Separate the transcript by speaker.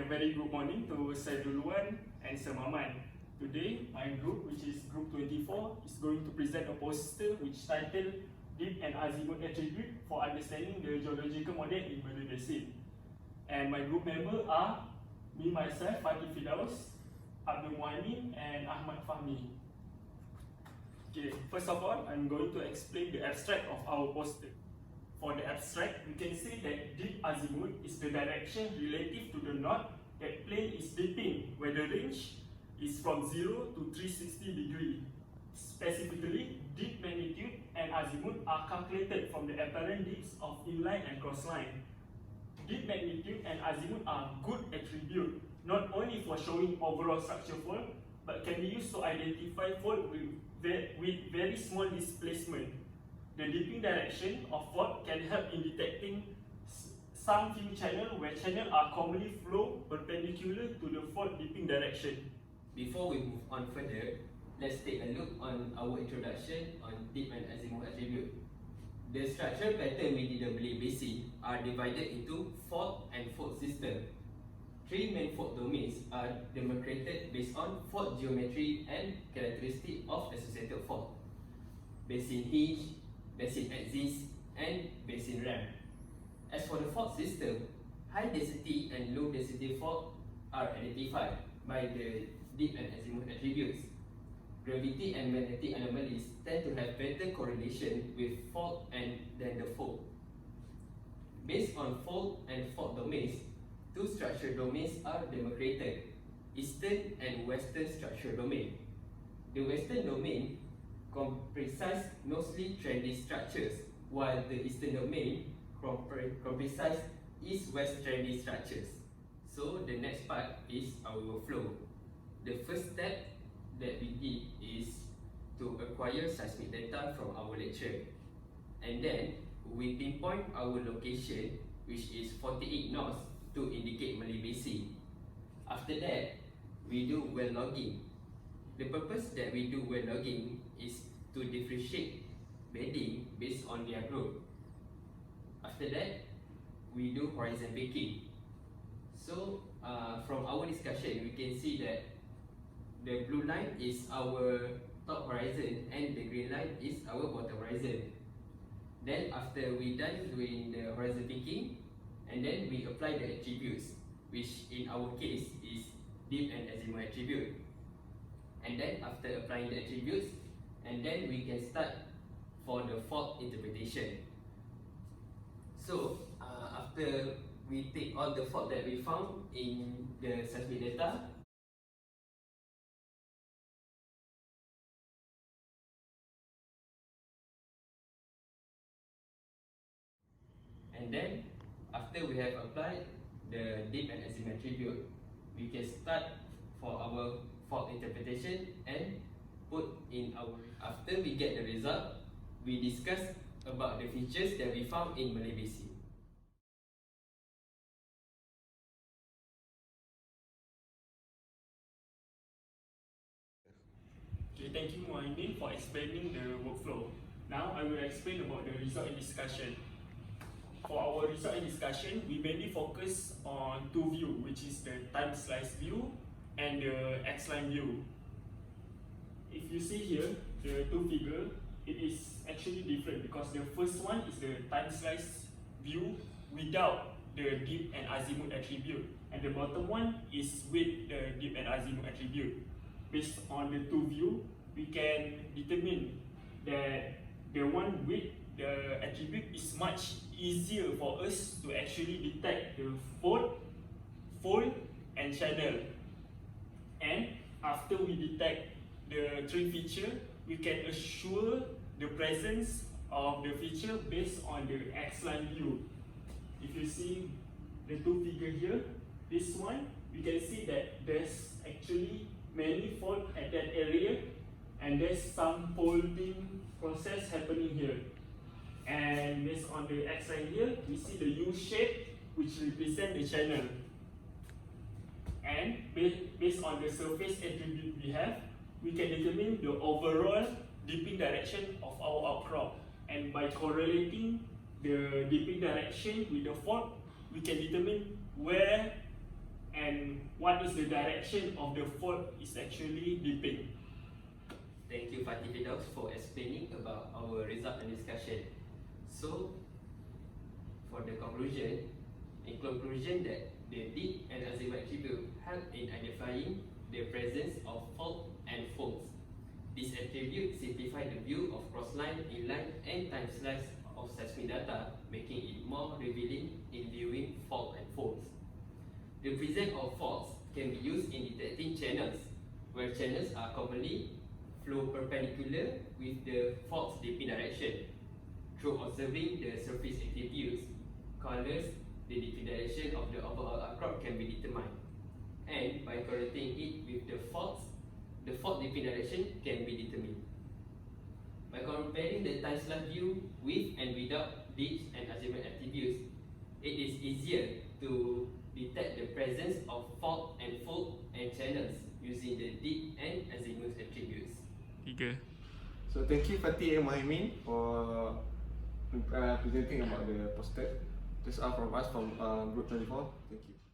Speaker 1: very good morning to Sir Duluan and Sir Maman. Today, my group, which is Group 24, is going to present a poster which titled Deep and Azimuth Attribute for Understanding the Geological Model in Malay Basin. And my group members are me, myself, FAHMI, ABDUL and FAHMI. Okay, first of all, I'm going to explain the abstract of our poster. For the abstract, we can see that deep azimuth is the direction relative to the north that plane is dipping, where the range is from 0 to 360 degrees. Specifically, deep magnitude and azimuth are calculated from the apparent dips of inline and crossline. Deep magnitude and azimuth are good attributes, not only for showing overall structure fault, but can be used to identify fault with very small displacement. The dipping direction of fault can help in detecting some few channels where channels are commonly flow perpendicular to the fault dipping direction.
Speaker 2: Before we move on further, let's take a look on our introduction on deep and azimuth attribute. The structural pattern within the Malay Basin are divided into fault and fault system. Three main fault domains are demarcated based on fault geometry and characteristics of associated fault: basin hinge, basin axis, and basin ram. As for the fault system, high density and low density fault are identified by the deep and azimuth attributes. Gravity and magnetic anomalies tend to have better correlation with fault and than the fault. Based on fault and fault domains, two structural domains are demarcated: eastern and western structural domain. The western domain comprises mostly trendy structures, while the eastern domain comprises east-west trendy structures. So the next part is our flow. The first step that we did is to acquire seismic data from our lecture, and then we pinpoint our location, which is 48 knots, to indicate Malay Basin. After that, we do well logging. The purpose that we do well logging is to differentiate bedding based on their growth. After that, we do horizon baking. So from our discussion, we can see that the blue line is our top horizon and the green line is our bottom horizon. Then after we done doing the horizon baking, and then we apply the attributes, which in our case is deep and azimuth attribute. And then after applying the attributes, and then we can start for the fault interpretation. So after we take all the fault that we found in the seismic data, and then after we have applied the deep and azimuth attribute, we can start for our fault interpretation and put in our. After we get the result, we discuss about the features that we found in Malay Basin.
Speaker 1: Okay, thank you MUHAIMIN for explaining the workflow. Now I will explain about the result and discussion. For our result and discussion, we mainly focus on two views, which is the time slice view and the X-line view. If you see here, the two figures, it is actually different because the first one is the time slice view without the deep and azimuth attribute, and the bottom one is with the deep and azimuth attribute. Based on the two views, we can determine that the one with the attribute is much easier for us to actually detect the fault, and channel. And after we detect the three features, we can assure the presence of the feature based on the X-line view. If you see the two figures here, this one, we can see that there's actually many faults at that area, and there's some folding process happening here. And based on the X-line here, we see the U shape, which represents the channel. And based on the surface attribute we have, we can determine the overall dipping direction of our outcrop. And by correlating the dipping direction with the fault, we can determine where and because the direction of the fault is actually dipping.
Speaker 2: Thank you, FAHMI, for explaining about our result and discussion. So, for the conclusion, in conclusion that the dip and azimuth attribute help in identifying the presence of fault and faults. This attribute simplify the view of crossline, inline, and time slice of seismic data, making it more revealing in viewing fault and faults. The presence of faults can be used in detecting channels, where channels are commonly flow perpendicular with the fault's dipping direction. Through observing the surface attributes, colors, the dipping direction of the overall outcrop can be determined. And by correlating it with the fault dipping direction can be determined. By comparing the time slice view with and without dips and azimuth attributes, it is easier to detect the presence of fault and channels using the dip and azimuth attributes.
Speaker 3: So thank you FATHI and MUHAIMIN for presenting about the poster. That's all from us from Group 24. Thank you.